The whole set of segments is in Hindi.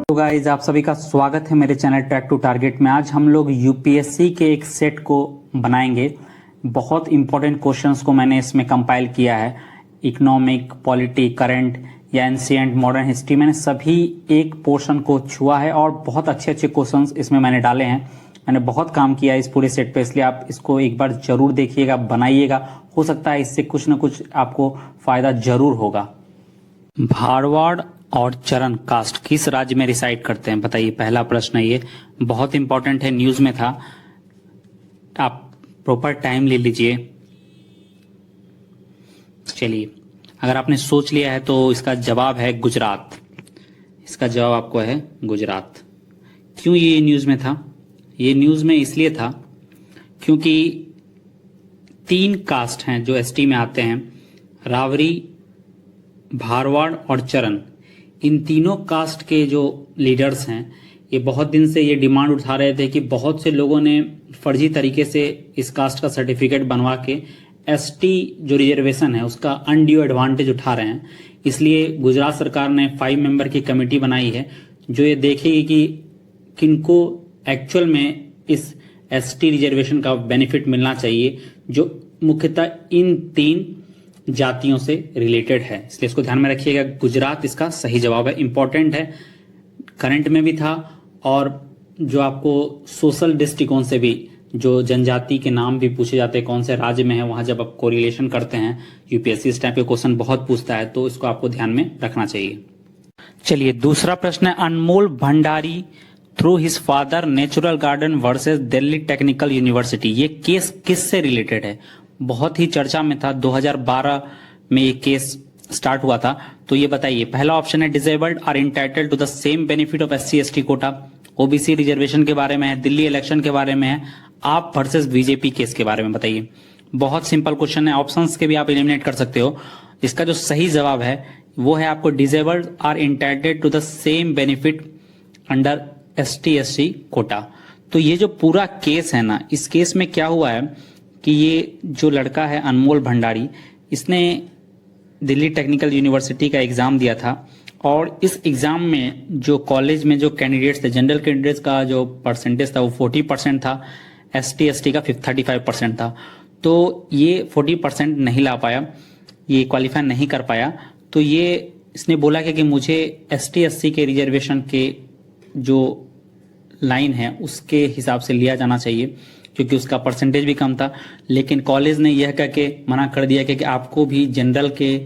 तो गाइज आप सभी का स्वागत है मेरे चैनल ट्रैक टू टारगेट में। आज हम लोग यूपीएससी के एक सेट को बनाएंगे। बहुत इंपॉर्टेंट क्वेश्चंस को मैंने इसमें कंपाइल किया है। इकोनॉमिक, पॉलिटी, करंट या एंशिएंट, मॉडर्न हिस्ट्री, मैंने सभी एक पोर्शन को छुआ है और बहुत अच्छे अच्छे क्वेश्चंस इसमें मैंने डाले हैं। मैंने बहुत काम किया है इस पूरे सेट पे, इसलिए आप इसको एक बार जरूर देखिएगा, बनाइएगा। हो सकता है इससे कुछ ना कुछ आपको फायदा जरूर होगा। भारवाड़ और चरण कास्ट किस राज्य में रिसाइड करते हैं, बताइए। पहला प्रश्न है, ये बहुत इंपॉर्टेंट है, न्यूज में था। आप प्रॉपर टाइम ले लीजिए। चलिए, अगर आपने सोच लिया है तो इसका जवाब है गुजरात। इसका जवाब आपको है गुजरात। क्यों ये न्यूज में था? ये न्यूज में इसलिए था क्योंकि 3 कास्ट हैं जो एसटी में आते हैं, रावरी, भारवाड़ और चरण। इन तीनों कास्ट के जो लीडर्स हैं, ये बहुत दिन से ये डिमांड उठा रहे थे कि बहुत से लोगों ने फर्जी तरीके से इस कास्ट का सर्टिफिकेट बनवा के एसटी जो रिजर्वेशन है उसका अनड्यू एडवांटेज उठा रहे हैं। इसलिए गुजरात सरकार ने 5 मेंबर की कमेटी बनाई है जो ये देखेगी कि किनको एक्चुअल में इस एसटी रिजर्वेशन का बेनिफिट मिलना चाहिए, जो मुख्यतः इन 3 जातियों से रिलेटेड है। इसलिए इसको ध्यान में रखिएगा। गुजरात इसका सही जवाब है। इंपॉर्टेंट है, करंट में भी था और जो आपको सोशल दृष्टिकोण से भी, जो जनजाति के नाम भी पूछे जाते हैं कौन से राज्य में है, वहां जब आप कोरिलेशन करते हैं, यूपीएससी इस टाइप के क्वेश्चन बहुत पूछता है, तो इसको आपको ध्यान में रखना चाहिए। चलिए, दूसरा प्रश्न है, Anmol Bhandari through his father natural garden versus Delhi technical university, ये केस किस से रिलेटेड है? बहुत ही चर्चा में था। 2012 में ये केस स्टार्ट हुआ था। तो ये बताइए। पहला ऑप्शन है, disabled are entitled to the same benefit of SC ST quota. OBC reservation के बारे में है, दिल्ली इलेक्शन के बारे में है, आप वर्सेस बीजेपी केस के बारे में बताइए। बहुत सिंपल क्वेश्चन है, ऑप्शंस के भी आप एलिमिनेट कर सकते हो। इसका जो सही जवाब है वो है आपको disabled are entitled to the same benefit under ST SC quota. तो ये जो पूरा केस है ना, इस केस में क्या हुआ है कि ये जो लड़का है अनमोल भंडारी, इसने दिल्ली टेक्निकल यूनिवर्सिटी का एग्जाम दिया था और इस एग्जाम में जो कॉलेज में जो कैंडिडेट्स थे, जनरल कैंडिडेट्स का जो परसेंटेज था वो 40% था, एसटी एसटी का 35% था। तो ये 40% नहीं ला पाया, ये क्वालिफाई नहीं कर पाया। तो ये इसने बोला कि मुझे एसटी एससी के रिजर्वेशन के जो लाइन है उसके हिसाब से लिया जाना चाहिए, क्योंकि उसका परसेंटेज भी कम था। लेकिन कॉलेज ने यह कह के मना कर दिया कि आपको भी जनरल के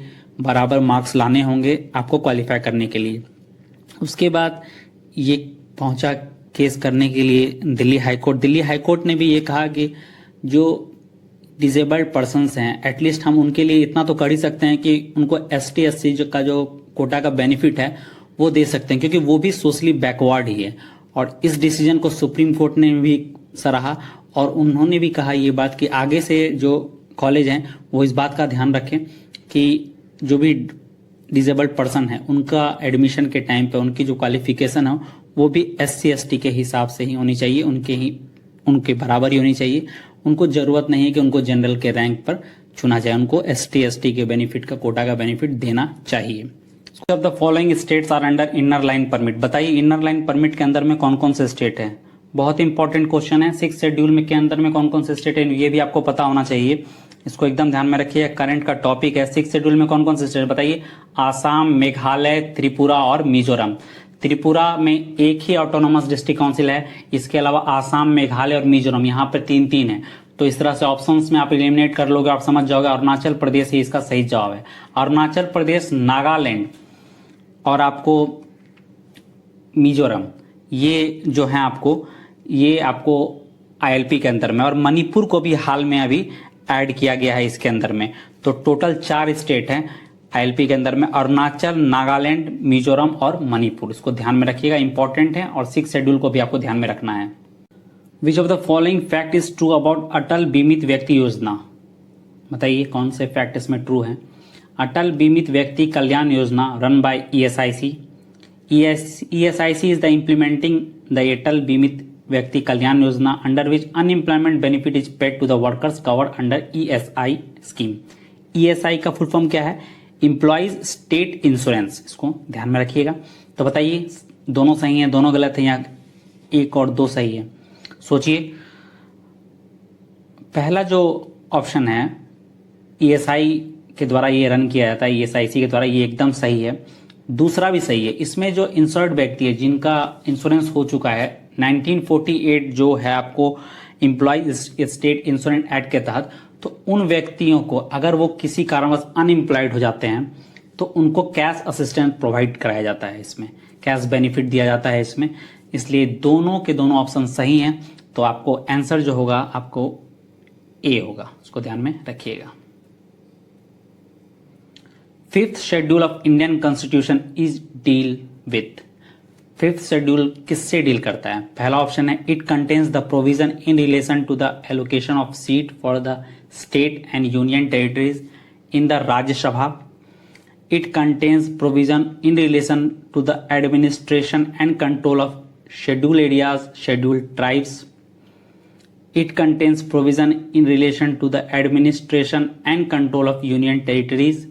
बराबर मार्क्स लाने होंगे आपको क्वालिफाई करने के लिए। उसके बाद ये पहुंचा केस करने के लिए Delhi high court. Delhi high court ने भी ये कहा कि जो डिसेबल्ड पर्सन्स हैं, एटलीस्ट हम उनके लिए इतना तो कर ही सकते हैं कि उनको एसटी एससी का जो कोटा का बेनिफिट है वो दे सकते हैं, क्योंकि वो भी सोशली बैकवर्ड ही है। और इस डिसीजन को सुप्रीम कोर्ट ने भी सराहा और उन्होंने भी कहा ये बात कि आगे से जो कॉलेज हैं वो इस बात का ध्यान रखें कि जो भी डिसेबल्ड पर्सन है उनका एडमिशन के टाइम पे उनकी जो क्वालिफिकेशन है वो भी एससी एसटी के हिसाब से ही होनी चाहिए, उनके बराबर ही होनी चाहिए। उनको जरूरत नहीं है कि उनको जनरल के रैंक पर चुना जाए, उनको एसटी एसटी के बेनिफिट का, कोटा का बेनिफिट देना चाहिए। Of the following states are under inner line permit, बताइए इनर लाइन परमिट के अंदर में कौन कौन से स्टेट है। बहुत इंपॉर्टेंट क्वेश्चन है। 6 शेड्यूल में के अंदर में कौन कौन से स्टेट है ये भी आपको पता होना चाहिए, इसको एकदम ध्यान में रखिए। करंट का टॉपिक है। 6 शेड्यूल में कौन कौन से स्टेट बताइए। आसाम, मेघालय, त्रिपुरा और मिजोरम। त्रिपुरा में एक ही ऑटोनोमस डिस्ट्रिक्ट काउंसिल है, इसके अलावा आसाम, मेघालय और मिजोरम यहाँ पर 3-3 है। तो इस तरह से ऑप्शंस में आप एलिमिनेट कर लोगे, आप समझ जाओगे। अरुणाचल प्रदेश ही इसका सही जवाब है। अरुणाचल प्रदेश, नागालैंड और आपको मिजोरम, ये जो है ये आपको आईएलपी के अंदर में, और मणिपुर को भी हाल में अभी ऐड किया गया है इसके अंदर में। तो टोटल 4 स्टेट हैं आईएलपी के अंदर में, अरुणाचल, नागालैंड, मिजोरम और मणिपुर। इसको ध्यान में रखिएगा, इंपॉर्टेंट है। और 6 शेड्यूल को भी आपको ध्यान में रखना है। Which of the following fact is true about Atal Bimit Vyakti योजना, बताइए कौन से फैक्ट इसमें ट्रू है। अटल Bimit Vyakti Kalyan Yojana run by ESIC. ESIC is the implementing the Atal Bimit Vyakti Kalyan Yojana under which unemployment benefit is paid to the workers covered under ESI scheme. ESI का फुल फॉर्म क्या है? Employees state insurance. इसको ध्यान में रखिएगा। तो बताइए दोनों सही हैं, दोनों गलत हैं, या 1 और 2 सही है? सोचिए। पहला जो ऑप्शन है, ईएसआई के द्वारा ये रन किया जाता है, ईएसआईसी के द्वारा, ये एकदम सही है। दूसरा भी सही है। इसमें जो इंसर्ट व्यक्ति है जिनका इंश्योरेंस हो चुका है, 1948 जो है आपको एम्प्लॉय स्टेट इंश्योरेंस एक्ट के तहत, तो उन व्यक्तियों को अगर वो किसी कारणवश अनएम्प्लॉयड हो जाते हैं तो उनको कैश असिस्टेंस प्रोवाइड कराया जाता है, इसमें कैश बेनिफिट दिया जाता है इसमें। इसलिए दोनों के दोनों ऑप्शन सही हैं। तो आपको आंसर जो होगा आपको ए होगा, उसको ध्यान में रखिएगा। Fifth schedule of Indian constitution is deal with. Fifth schedule किससे डील करता है? पहला ऑप्शन है, it contains the provision in relation to the allocation of seat for the state and union territories in the Rajya Sabha. It contains provision in relation to the administration and control of schedule areas, schedule tribes. It contains provision in relation to the administration and control of union territories.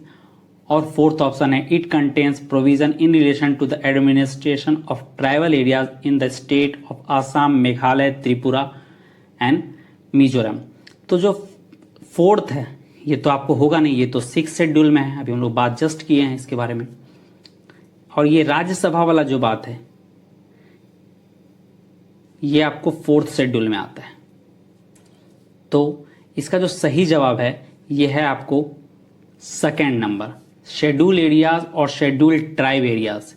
और फोर्थ ऑप्शन है, it contains provision in relation to the administration of tribal areas in the state of Assam, Meghalaya, Tripura and Mizoram. तो जो फोर्थ है ये तो आपको होगा नहीं, ये तो 6th शेड्यूल में है, अभी हम लोग बात जस्ट किए हैं इसके बारे में। और ये राज्यसभा वाला जो बात है ये आपको 4th शेड्यूल में आता है। तो इसका जो सही जवाब है ये है आपको सेकेंड नंबर, शेड्यूल एरियाज और शेड्यूल ट्राइब एरियाज।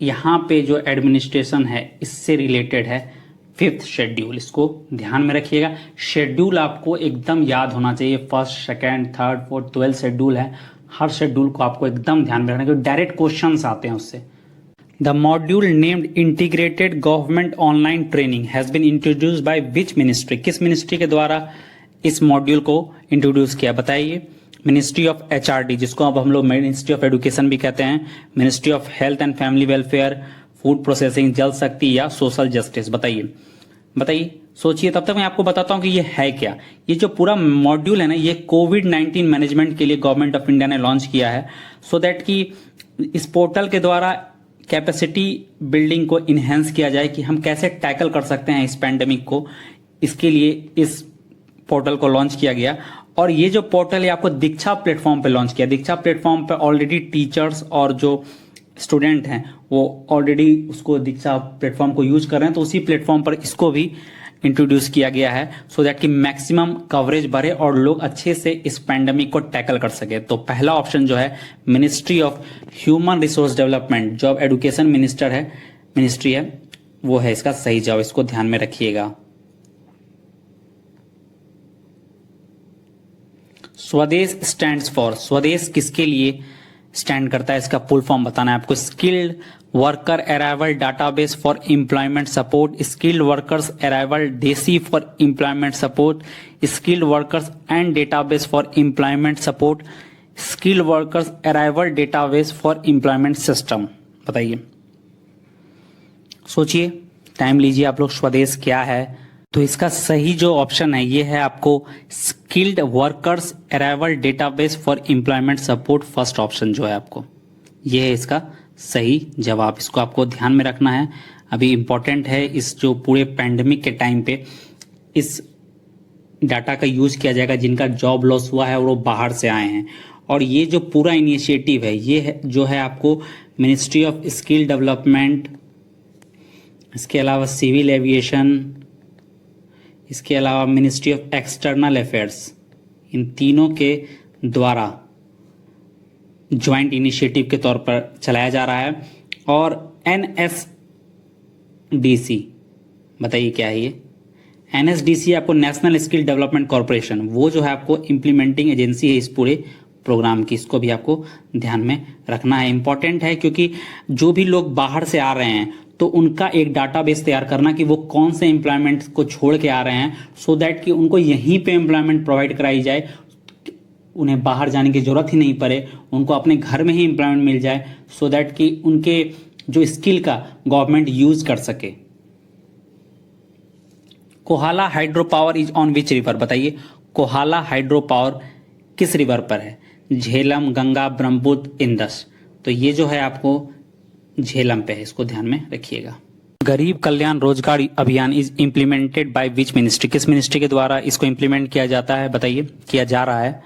यहाँ पे जो एडमिनिस्ट्रेशन है इससे रिलेटेड है 5th शेड्यूल, इसको ध्यान में रखिएगा। शेड्यूल आपको एकदम याद होना चाहिए, 1st, 2nd, 3rd, 4th, 12th schedule है, हर शेड्यूल को आपको एकदम ध्यान में रखना क्योंकि डायरेक्ट क्वेश्चंस आते हैं उससे। The module named integrated government online training has been introduced by which ministry. किस मिनिस्ट्री के द्वारा इस मॉड्यूल को इंट्रोड्यूस किया बताइए? मिनिस्ट्री ऑफ एचआरडी, जिसको अब हम लोग मिनिस्ट्री ऑफ एजुकेशन भी कहते हैं, ministry of health and family welfare, food processing, जल शक्ति या सोशल जस्टिस। बताइए बताइए, सोचिए, तब तक मैं आपको बताता हूं कि ये है क्या। ये जो पूरा मॉड्यूल है ना, ये कोविड-19 मैनेजमेंट के लिए गवर्नमेंट ऑफ इंडिया ने लॉन्च किया है, सो दैट कि इस पोर्टल के द्वारा कैपेसिटी बिल्डिंग को इन्हेंस किया जाए कि हम कैसे टैकल कर सकते हैं इस पैंडेमिक को। इसके लिए इस पोर्टल को लॉन्च किया गया। और ये जो पोर्टल है आपको दीक्षा प्लेटफॉर्म पे लॉन्च किया। दीक्षा प्लेटफॉर्म पे ऑलरेडी टीचर्स और जो स्टूडेंट हैं वो ऑलरेडी उसको दीक्षा प्लेटफॉर्म को यूज कर रहे हैं, तो उसी प्लेटफॉर्म पर इसको भी इंट्रोड्यूस किया गया है सो दैट कि मैक्सिमम कवरेज बढ़े और लोग अच्छे से इस पैंडेमिक को टैकल कर सके। तो पहला ऑप्शन जो है ministry of human resource development, जो अब एजुकेशन मिनिस्ट्री है, वो है इसका सही जवाब, इसको ध्यान में रखिएगा। स्वदेश स्टैंड्स फॉर, स्वदेश किसके लिए स्टैंड करता है इसका फुल फॉर्म बताना है आपको। Skilled worker arrival database for employment support, skilled workers arrival data for employment support, skilled workers and database for employment support, skilled workers arrival database for employment system. बताइए, सोचिए, टाइम लीजिए आप लोग। स्वदेश क्या है? तो इसका सही जो ऑप्शन है ये है आपको skilled workers arrival database for employment support. First option जो है आपको ये है इसका सही जवाब, इसको आपको ध्यान में रखना है। अभी इंपॉर्टेंट है, इस जो पूरे पैंडेमिक के टाइम पे इस डाटा का यूज किया जाएगा जिनका जॉब लॉस हुआ है और वो बाहर से आए हैं। और ये जो पूरा इनिशिएटिव है ये है जो है आपको मिनिस्ट्री ऑफ स्किल डेवलपमेंट, इसके अलावा सिविल एविएशन, इसके अलावा मिनिस्ट्री ऑफ एक्सटर्नल अफेयर्स, इन तीनों के द्वारा ज्वाइंट इनिशिएटिव के तौर पर चलाया जा रहा है। और NSDC, बताइए क्या है ये? NSDC आपको नेशनल स्किल डेवलपमेंट कॉर्पोरेशन, वो जो है आपको इम्प्लीमेंटिंग एजेंसी है इस पूरे प्रोग्राम की, इसको भी आपको दैयान में रखना है। इंपॉर्टेंट है क्योंकि जो भी लोग बाहर से आ रहे हैं तो उनका एक डाटाबेस तैयार करना कि वो कौन से एम्प्लॉयमेंट को छोड़ के आ रहे हैं, सो दैट कि उनको यहीं पे एम्प्लॉयमेंट प्रोवाइड कराई जाए, उन्हें बाहर जाने की जरूरत ही नहीं पड़े, उनको अपने घर में ही एम्प्लॉयमेंट मिल जाए, सो दैट कि उनके जो स्किल का गवर्नमेंट यूज कर सके। Kohala hydro power is on which river? बताइए, कोहाला हाइड्रो पावर किस रिवर पर है? झेलम, गंगा, ब्रह्मपुत्र, इंदस। तो ये जो है आपको झेलम पे है, इसको ध्यान में रखिएगा। गरीब कल्याण रोजगार अभियान is implemented by which ministry, किस मिनिस्ट्री के द्वारा इसको इम्प्लीमेंट किया जाता है, बताइए, किया जा रहा है।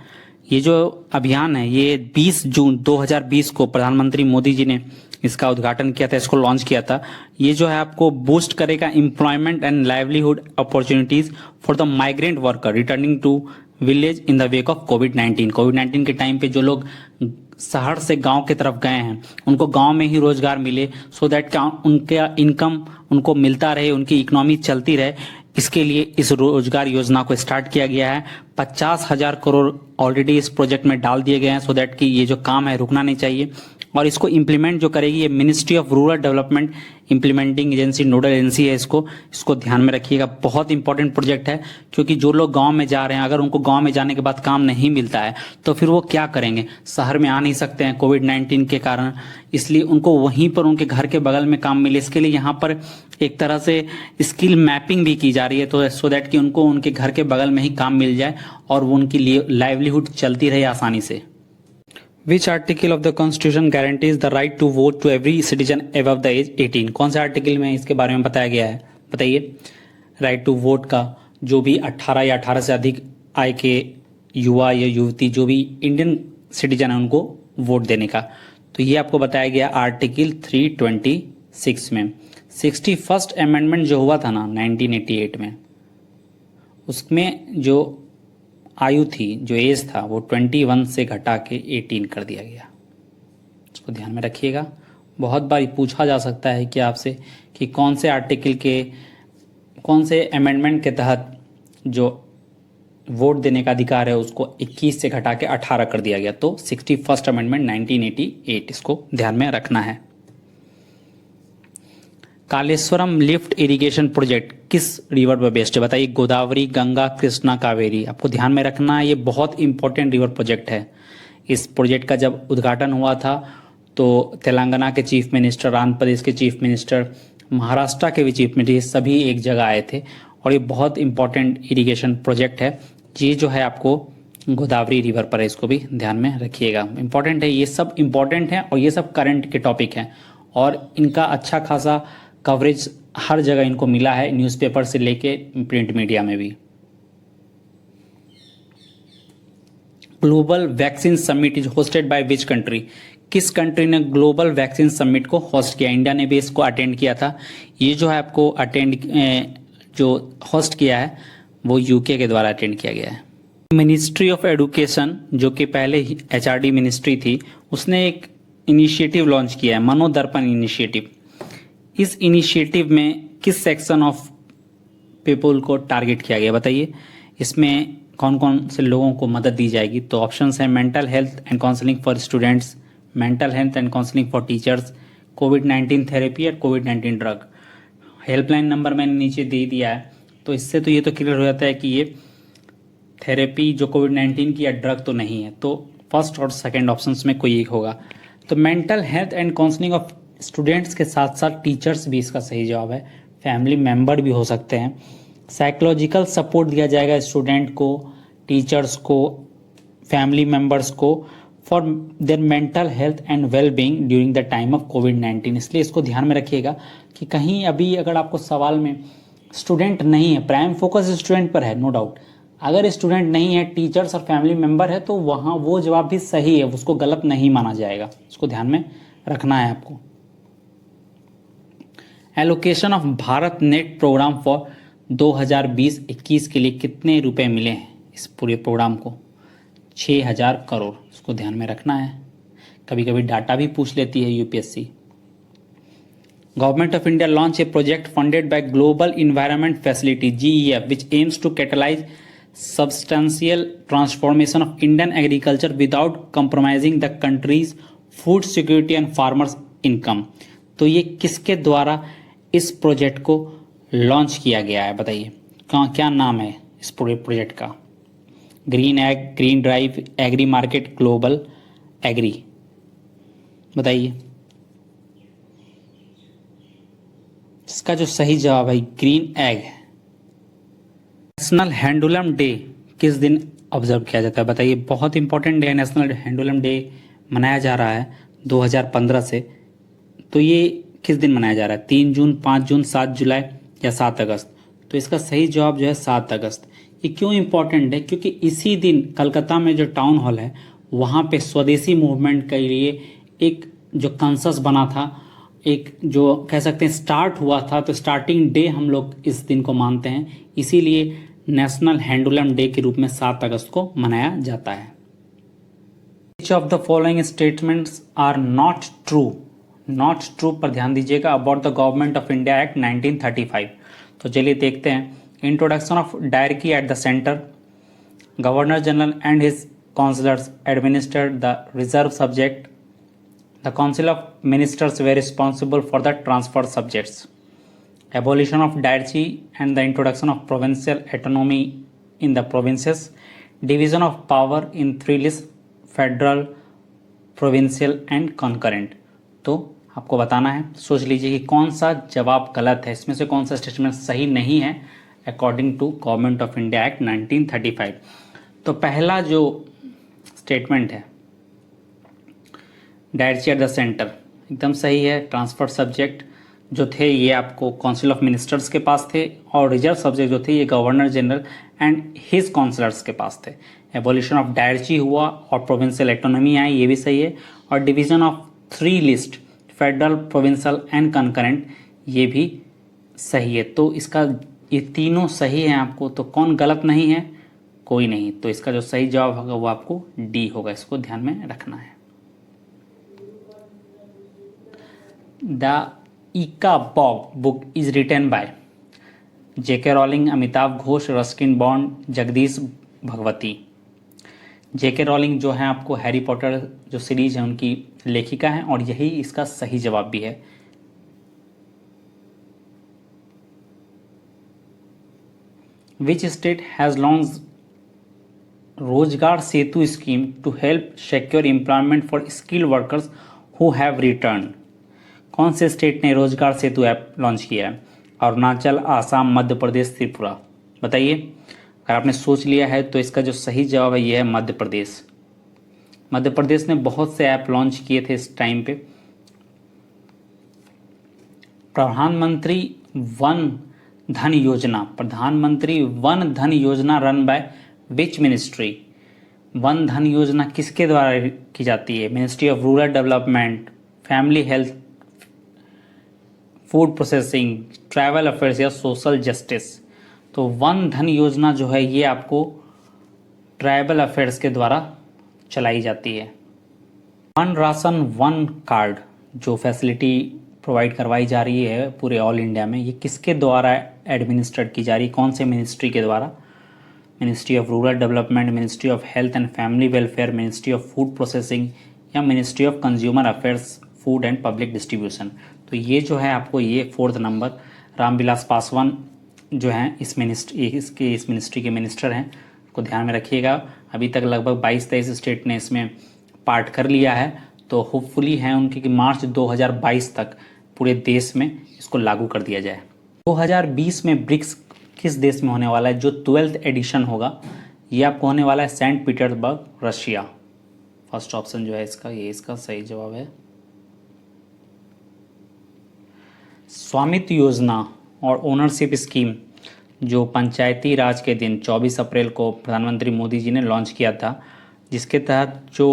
ये जो अभियान है ये 20 जून 2020 को प्रधानमंत्री मोदी जी ने इसका उद्घाटन किया था, इसको लॉन्च किया था। ये जो है आपको बूस्ट करेगा employment and livelihood opportunities for the migrant worker returning to village in the wake of कोविड-19 के टाइम पे जो लोग शहर से गांव की तरफ गए हैं उनको गांव में ही रोजगार मिले, सो दैट उनका इनकम उनको मिलता रहे, उनकी इकोनॉमी चलती रहे। इसके लिए इस रोजगार योजना को स्टार्ट किया गया है। 50,000 करोड़ ऑलरेडी इस प्रोजेक्ट में डाल दिए गए हैं, सो दैट कि ये जो काम है रुकना नहीं चाहिए। और इसको इम्प्लीमेंट जो करेगी ये ministry of rural development implementing agency, nodal agency है। इसको ध्यान में रखिएगा, बहुत इंपॉर्टेंट प्रोजेक्ट है। क्योंकि जो लोग गांव में जा रहे हैं, अगर उनको गांव में जाने के बाद काम नहीं मिलता है तो फिर वो क्या करेंगे, शहर में आ नहीं सकते हैं कोविड-19 के कारण, इसलिए उनको वहीं पर उनके घर के बगल में काम मिले। इसके लिए यहाँ पर एक तरह से स्किल मैपिंग भी की जा रही है, तो सो दैट कि उनको उनके घर के बगल में ही काम मिल जाए और वो उनकी लाइवलीहुड चलती रहे आसानी से। Which article of the Constitution guarantees the right to vote to every citizen above the age 18? कौन सा आर्टिकल में इसके बारे में बताया गया है, बताइए। राइट टू वोट का जो भी 18 या 18 से अधिक आय के युवा या युवती जो भी इंडियन सिटीजन है उनको वोट देने का, तो ये आपको बताया गया आर्टिकल 326 में। 61st अमेंडमेंट जो हुआ था ना 1988 में, उसमें जो आयु थी, जो एज था, वो 21 से घटा के 18 कर दिया गया। इसको ध्यान में रखिएगा। बहुत बार पूछा जा सकता है कि आपसे कि कौन से आर्टिकल के कौन से अमेंडमेंट के तहत जो वोट देने का अधिकार है उसको 21 से घटा के 18 कर दिया गया, तो 61st अमेंडमेंट 1988, इसको ध्यान में रखना है। कालेश्वरम लिफ्ट इरिगेशन प्रोजेक्ट किस रिवर पर बेस्ड है, बताइए। गोदावरी, गंगा, कृष्णा, कावेरी, आपको ध्यान में रखना है। ये बहुत इंपॉर्टेंट रिवर प्रोजेक्ट है। इस प्रोजेक्ट का जब उद्घाटन हुआ था तो तेलंगाना के चीफ मिनिस्टर, आंध्र प्रदेश के चीफ मिनिस्टर, महाराष्ट्र के भी चीफ मिनिस्टर, सभी एक जगह आए थे। और ये बहुत इंपॉर्टेंट इरिगेशन प्रोजेक्ट है। ये जो है आपको गोदावरी रिवर पर है, इसको भी ध्यान में रखिएगा, इंपॉर्टेंट है। ये सब इंपॉर्टेंट है और ये सब करंट के टॉपिक हैं और इनका अच्छा खासा कवरेज हर जगह इनको मिला है, न्यूज़पेपर से लेके प्रिंट मीडिया में भी। Global vaccine summit is hosted by which country, किस कंट्री ने ग्लोबल वैक्सीन समिट को होस्ट किया। इंडिया ने भी इसको अटेंड किया था। ये जो है आपको जो होस्ट किया है वो यूके के द्वारा अटेंड किया गया है। मिनिस्ट्री ऑफ एजुकेशन जो कि पहले ही एचआरडी मिनिस्ट्री थी, उसने एक इनिशिएटिव लॉन्च किया है, मनोदर्पण इनिशिएटिव। इस इनिशिएटिव में किस सेक्शन ऑफ पीपल को टारगेट किया गया, बताइए। इसमें कौन कौन से लोगों को मदद दी जाएगी, तो ऑप्शंस हैं mental health and counselling for students, mental health and counselling for teachers, covid therapy और कोविड-19 ड्रग। हेल्पलाइन नंबर मैंने नीचे दे दिया है, तो इससे तो ये तो क्लियर हो जाता है कि ये थेरेपी जो कोविड-19 की या ड्रग तो नहीं है, तो फर्स्ट और सेकेंड ऑप्शंस में कोई एक होगा। तो mental health and counselling of students के साथ साथ टीचर्स भी इसका सही जवाब है, फैमिली मेंबर भी हो सकते हैं। साइकोलॉजिकल सपोर्ट दिया जाएगा स्टूडेंट को, टीचर्स को, फैमिली मेंबर्स को for their mental health and well being during the time of कोविड-19। इसलिए इसको ध्यान में रखिएगा कि कहीं अभी अगर आपको सवाल में स्टूडेंट नहीं है, प्राइम फोकस स्टूडेंट पर है, नो डाउट। अगर स्टूडेंट नहीं है, टीचर्स और फैमिली मेंबर है, तो वहाँ वो जवाब भी सही है, उसको गलत नहीं माना जाएगा। इसको ध्यान में रखना है आपको। Allocation of Bharat Net programme फॉर 2020-21 के लिए कितने रुपए मिले हैं इस पूरे प्रोग्राम को, 6,000 करोड़। इसको ध्यान में रखना है, कभी कभी डाटा भी पूछ लेती है UPSC. Government of India launch a project funded by global environment facility GEF which aims to catalyse substantial transformation of Indian agriculture without compromising the country's food security and farmers income. तो ये किसके द्वारा इस प्रोजेक्ट को लॉन्च किया गया है, बताइए। क्या नाम है इस पूरे प्रोजेक्ट का। Green ag, green drive, agri market, global agri, बताइए। इसका जो सही जवाब है green ag. National handloom day किस दिन ऑब्जर्व किया जाता है, बताइए। बहुत इंपॉर्टेंट डे है, नेशनल हैंडलूम डे मनाया जा रहा है 2015 से तो ये किस दिन मनाया जा रहा है? 3 जून, 5 जून, 7 जुलाई या 7 अगस्त? तो इसका सही जवाब जो है 7 अगस्त। ये क्यों इम्पोर्टेंट है? क्योंकि इसी दिन कलकत्ता में जो टाउन हॉल है वहाँ पे स्वदेशी मूवमेंट के लिए एक जो कंसस बना था, एक जो कह सकते हैं स्टार्ट हुआ था, तो स्टार्टिंग डे हम लोग इस दिन को मानते हैं, इसीलिए नेशनल हैंडलूम डे के रूप में 7 अगस्त को मनाया जाता है। Which of the following statements are not true? Not true पर ध्यान दीजिएगा। About the government of India act 1935। तो चलिए देखते हैं। Introduction of dyarchy at the centre, governor general and his councillors administered the reserve subject, the council of ministers were responsible for the transfer subjects, abolition of dyarchy and the introduction of provincial autonomy in the provinces, division of power in 3 list, federal, provincial and concurrent. तो आपको बताना है, सोच लीजिए कि कौन सा जवाब गलत है, इसमें से कौन सा स्टेटमेंट सही नहीं है according to government of India act 1935। तो पहला जो स्टेटमेंट है डायरेक्टली एट द सेंटर एकदम सही है। ट्रांसफर सब्जेक्ट जो थे ये आपको काउंसिल ऑफ मिनिस्टर्स के पास थे, और रिजर्व सब्जेक्ट जो थे ये governor general and his councillors के पास थे। एबोलिशन ऑफ डायरची हुआ और प्रोविंशियल एटोनॉमी आई, ये भी सही है। और division of 3 list, federal, provincial and concurrent, ये भी सही है। तो इसका ये तीनों सही हैं आपको, तो कौन गलत नहीं है? कोई नहीं। तो इसका जो सही जवाब होगा वो आपको डी होगा, इसको ध्यान में रखना है। The Ickabog book is written by J K Rowling, Amitabh Ghosh, Ruskin Bond, Jagdish Bhagwati. J K Rowling जो है आपको हैरी पॉटर जो सीरीज है उनकी लेखिका है, और यही इसका सही जवाब भी है। Which state has launch Rozgar Setu scheme to help secure employment for skilled workers who have return? कौन से स्टेट ने रोजगार सेतु ऐप लॉन्च किया है? अरुणाचल, आसाम, मध्य प्रदेश, त्रिपुरा। बताइए। अगर आपने सोच लिया है तो इसका जो सही जवाब है ये है मध्य प्रदेश। मध्य प्रदेश ने बहुत से ऐप लॉन्च किए थे इस टाइम पे। प्रधानमंत्री वन धन योजना, प्रधानमंत्री वन धन योजना run bye which ministry? One धन योजना किसके द्वारा की जाती है? Ministry of rural development, family health, food processing, travel affairs या सोशल जस्टिस? तो वन धन योजना जो है ये आपको ट्राइबल अफेयर्स के द्वारा चलाई जाती है। वन राशन वन कार्ड जो फैसिलिटी प्रोवाइड करवाई जा रही है पूरे ऑल इंडिया में, ये किसके द्वारा एडमिनिस्ट्रेट की जा रही है? कौन से मिनिस्ट्री के द्वारा? Ministry of rural development, ministry of health and family welfare, ministry of food processing या ministry of consumer affairs, food and public distribution? तो ये जो है आपको ये 4th नंबर रामविलास पासवान जो हैं इस मिनिस्ट्री के मिनिस्टर हैं, को ध्यान में रखिएगा। अभी तक लगभग 22-23 स्टेट ने इसमें पार्ट कर लिया है, तो होपफुली है उनकी कि मार्च 2022 तक पूरे देश में इसको लागू कर दिया जाए। 2020 में ब्रिक्स किस देश में होने वाला है? जो 12th एडिशन होगा ये आपको होने वाला है Saint Petersburg, Russia. First option जो है इसका, ये इसका सही जवाब है। स्वामित्व योजना और ओनरशिप स्कीम जो पंचायती राज के दिन 24 अप्रैल को प्रधानमंत्री मोदी जी ने लॉन्च किया था, जिसके तहत जो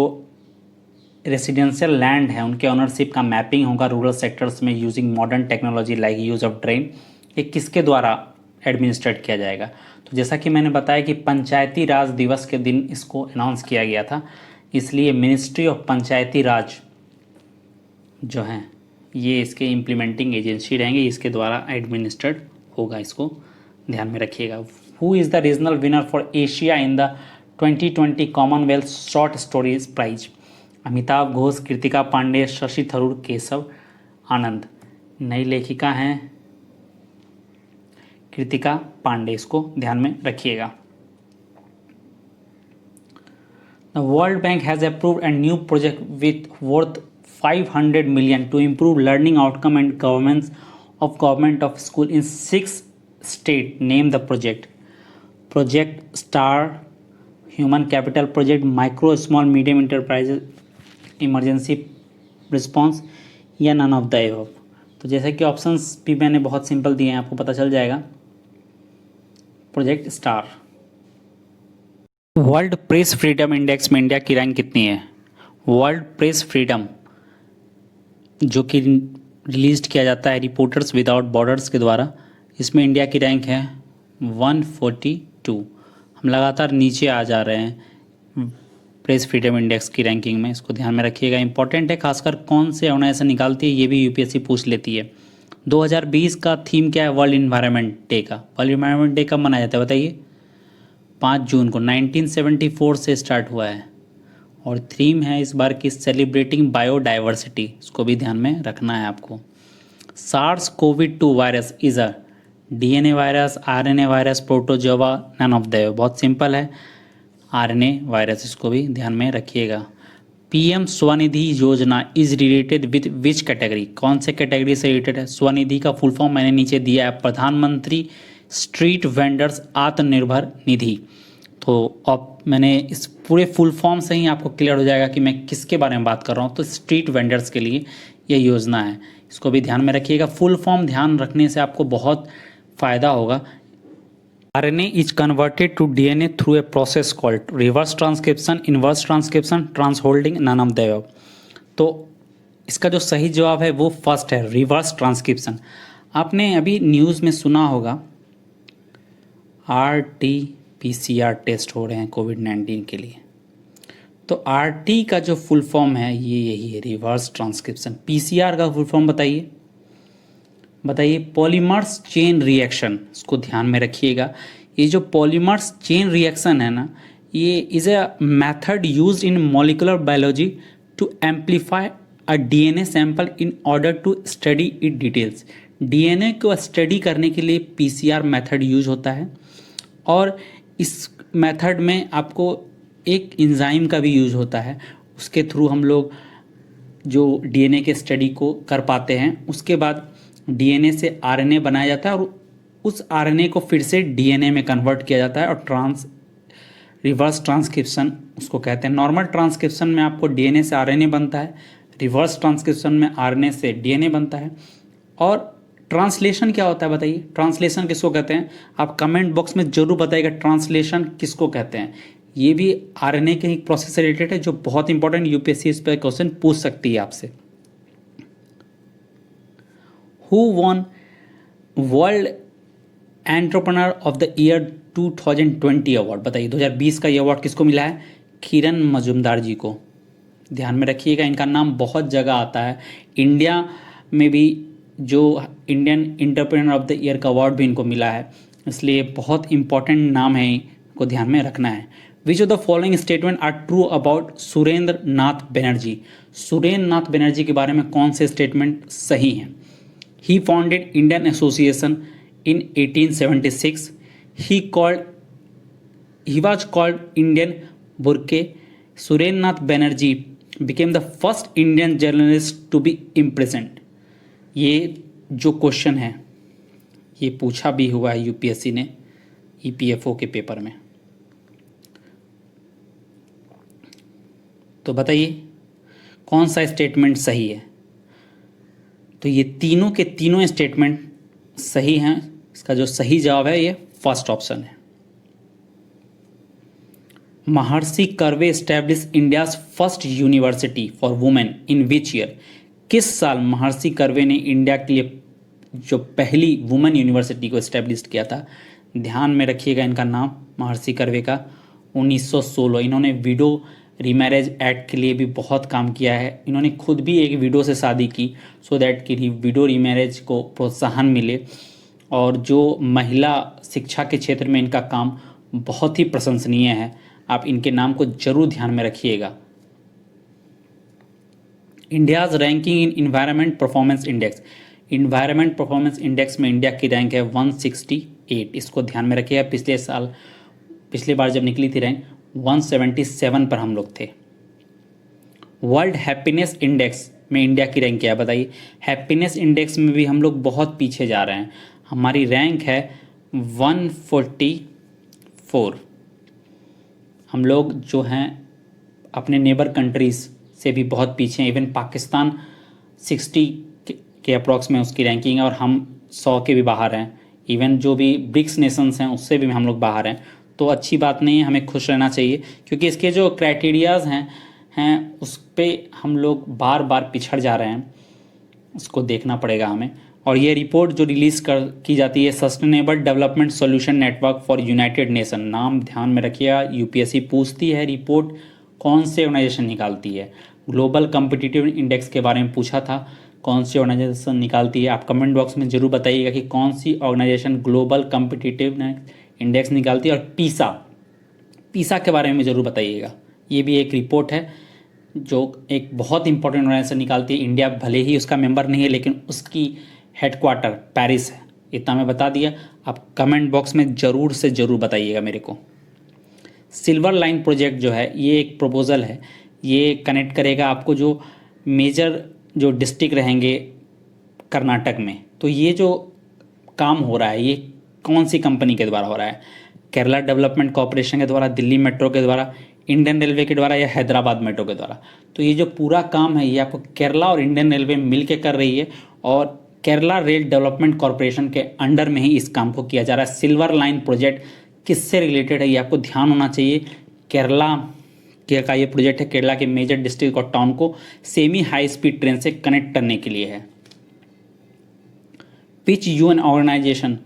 रेसिडेंशियल लैंड है उनके ओनरशिप का मैपिंग होगा रूरल सेक्टर्स में using modern technology like use of drain. ये किसके द्वारा एडमिनिस्ट्रेट किया जाएगा? तो जैसा कि मैंने बताया कि पंचायती राज दिवस के दिन इसको अनाउंस किया गया था, इसलिए मिनिस्ट्री ऑफ पंचायती राज जो है ये इसके इम्प्लीमेंटिंग एजेंसी रहेंगे, इसके द्वारा एडमिनिस्ट्रेट होगा, इसको ध्यान में रखिएगा। Who is the regional winner for Asia in the 2020 Commonwealth short stories prize? Amitabh Ghosh, Kritika Pandey, Shashi Tharoor, Keshav Anand. नई लेखिका हैं कृतिका पांडे, इसको ध्यान में रखिएगा। The World Bank has approved a new project with worth 500 million to improve learning outcome and government of school in 6 states. Name the project. Project STAR, Human Capital Project, Micro Small Medium Enterprises Emergency Response या नन ऑफ द एबव? तो जैसे कि ऑप्शंस भी मैंने बहुत सिंपल दिए हैं, आपको पता चल जाएगा। Project star. World press freedom index में इंडिया की रैंक कितनी है? वर्ल्ड प्रेस फ्रीडम जो कि रिलीज किया जाता है रिपोर्टर्स विदाउट बॉर्डर्स के द्वारा, इसमें इंडिया की रैंक है 142। हम लगातार नीचे आ जा रहे हैं प्रेस फ्रीडम इंडेक्स की रैंकिंग में, इसको ध्यान में रखिएगा। इंपॉर्टेंट है, खासकर कौन से ऑर्गेनाइजेशन निकालती है ये भी यूपीएससी पूछ लेती है। 2020 का थीम क्या है वर्ल्ड इन्वायरमेंट डे का? वर्ल्ड इन्वायरमेंट डे कब मनाया जाता है बताइए? 5 जून को 1974 से स्टार्ट हुआ है। और थीम है इस बार की सेलिब्रेटिंग बायोडाइवर्सिटी, इसको भी ध्यान में रखना है आपको। SARS COVID 2 virus is a DNA virus, RNA virus, protozoa, none of the. बहुत सिंपल है, आरएनए वायरस, इसको भी ध्यान में रखिएगा। PM Svanidhi Yojana is related with which category? कौन से कैटेगरी से रिलेटेड है? स्वनिधि का फुल फॉर्म मैंने नीचे दिया है, प्रधानमंत्री स्ट्रीट वेंडर्स आत्मनिर्भर निधि। तो अब मैंने इस पूरे फुल फॉर्म से ही आपको क्लियर हो जाएगा कि मैं किसके बारे में बात कर रहा हूँ। तो स्ट्रीट वेंडर्स के लिए यह योजना है, इसको भी ध्यान में रखिएगा। फुल फॉर्म ध्यान रखने से आपको बहुत फ़ायदा होगा। RNA is converted to DNA through a process called reverse transcription, inverse transcription, transfolding, none of the above। तो इसका जो सही जवाब है वो फर्स्ट है, रिवर्स ट्रांसक्रिप्शन। आपने अभी न्यूज़ में सुना होगा RT-PCR टेस्ट हो रहे हैं कोविड-19 के लिए। तो RT का जो फुल फॉर्म है ये यही है, रिवर्स ट्रांसक्रिप्शन। PCR का फुल फॉर्म बताइए, बताइए। पॉलीमर्स चेन रिएक्शन, इसको ध्यान में रखिएगा। ये जो पॉलीमर्स चेन रिएक्शन है ना, ये is a method used in molecular biology to amplify a DNA sample in order to study it details. DNA को स्टडी करने के लिए पीसीआर मेथड यूज होता है, और इस मेथड में आपको एक एंजाइम का भी यूज होता है। उसके थ्रू हम लोग जो डीएनए के स्टडी को कर पाते हैं। उसके बाद डीएनए से आरएनए बनाया जाता है, और उस आरएनए को फिर से डीएनए में कन्वर्ट किया जाता है, और रिवर्स ट्रांसक्रिप्शन उसको कहते हैं। नॉर्मल ट्रांसक्रिप्शन में आपको डीएनए से आरएनए बनता है, रिवर्स ट्रांसक्रिप्शन में आरएनए से डीएनए बनता है। और ट्रांसलेशन क्या होता है बताइए? ट्रांसलेशन किसको कहते हैं? आप कमेंट बॉक्स में जरूर बताइएगा ट्रांसलेशन किसको कहते हैं। ये भी आरएनए के एक प्रोसेस से रिलेटेड है, जो बहुत इंपॉर्टेंट, यूपीएससी इस पर क्वेश्चन पूछ सकती है आपसे। Who won world entrepreneur of the year 2020 award? बताइए 2020 का ये अवार्ड किसको मिला है? किरण मजूमदार जी को। ध्यान में रखिएगा, इनका नाम बहुत जगह आता है। इंडिया में भी जो Indian entrepreneur of the year का अवार्ड भी इनको मिला है, इसलिए बहुत इंपॉर्टेंट नाम है, इनको ध्यान में रखना है। Which of the following statement are true about Surendra Nath Banerjee? Surendra Nath Banerjee के बारे में कौन से स्टेटमेंट सही हैं? He founded Indian Association in 1876. He was called Indian Burke. Surendranath Banerjee became the first Indian journalist to be imprisoned. ये जो क्वेश्चन है ये पूछा भी हुआ है यूपीएससी ने ईपीएफओ के पेपर में। तो बताइए कौन सा स्टेटमेंट सही है? तो ये तीनों के तीनों स्टेटमेंट सही हैं। इसका जो सही जवाब है ये फर्स्ट ऑप्शन है। महर्षि curve establish India's first university for women in which year? किस साल महर्षि कर्वे ने इंडिया के लिए जो पहली वुमेन यूनिवर्सिटी को एस्टैब्लिश किया था? ध्यान में रखिएगा इनका नाम, महर्षि कर्वे का 1916। इन्होंने विडो रीमैरेज एक्ट के लिए भी बहुत काम किया है। इन्होंने खुद भी एक विडो से शादी की, सो दैट कि विडो रीमैरेज को प्रोत्साहन मिले। और जो महिला शिक्षा के क्षेत्र में इनका काम बहुत ही प्रशंसनीय है। आप इनके नाम को जरूर ध्यान में रखिएगा। India's ranking in environment performance index. Environment performance index में इंडिया की रैंक है 168। इसको ध्यान में रखिएगा। पिछले बार जब निकली थी रैंक 177 पर हम लोग थे। वर्ल्ड हैप्पीनेस इंडेक्स में इंडिया की रैंक क्या है बताइए? हैप्पीनेस इंडेक्स में भी हम लोग बहुत पीछे जा रहे हैं। हमारी रैंक है 144। हम लोग जो हैं अपने नेबर कंट्रीज से भी बहुत पीछे हैं। इवन पाकिस्तान 60 के अप्रॉक्स में उसकी रैंकिंग है और हम 100 के भी बाहर हैं। इवन जो भी ब्रिक्स नेशंस हैं उससे भी हम लोग बाहर हैं। तो अच्छी बात नहीं है, हमें खुश रहना चाहिए, क्योंकि इसके जो क्राइटेरियाज हैं उस पर हम लोग बार बार पिछड़ जा रहे हैं। उसको देखना पड़ेगा हमें। और ये रिपोर्ट जो रिलीज़ की जाती है, sustainable development solution network for United nation, नाम ध्यान में रखिएगा। यूपीएससी पूछती है रिपोर्ट कौन से ऑर्गेनाइजेशन निकालती है। ग्लोबल कम्पिटिटिव इंडेक्स के बारे में पूछा था, कौन सी ऑर्गेनाइजेशन निकालती है। आप कमेंट बॉक्स में ज़रूर बताइएगा कि कौन सी ऑर्गेनाइजेशन ग्लोबल कम्पिटिटिव इंडेक्स निकालती है। और पीसा के बारे में ज़रूर बताइएगा। ये भी एक रिपोर्ट है जो एक बहुत इंपॉर्टेंट ऑर्गेनाइजेशन निकालती है। इंडिया भले ही उसका मेंबर नहीं है, लेकिन उसकी हेडक्वार्टर पेरिस है। इतना मैं बता दिया। आप कमेंट बॉक्स में ज़रूर से ज़रूर बताइएगा मेरे को। सिल्वर लाइन प्रोजेक्ट जो है, ये एक प्रपोजल है। ये कनेक्ट करेगा आपको जो मेजर जो डिस्ट्रिक्ट रहेंगे कर्नाटक में। तो ये जो काम हो रहा है, ये कौन सी कंपनी के द्वारा हो रहा है? केरला डेवलपमेंट कॉरपोरेशन के द्वारा, दिल्ली मेट्रो के द्वारा, इंडियन रेलवे के द्वारा या हैदराबाद मेट्रो के द्वारा। तो ये जो पूरा काम है ये आपको केरला और इंडियन रेलवे मिल के कर रही है, और केरला रेल डेवलपमेंट कॉरपोरेशन के अंडर में ही इस काम को किया जा रहा है। सिल्वर लाइन प्रोजेक्ट किससे रिलेटेड है ये आपको ध्यान होना चाहिए। केरला का ये प्रोजेक्ट है, केरला के मेजर डिस्ट्रिक्ट और टाउन को सेमी हाई स्पीड ट्रेन से कनेक्ट करने के लिए है। Which UN organisation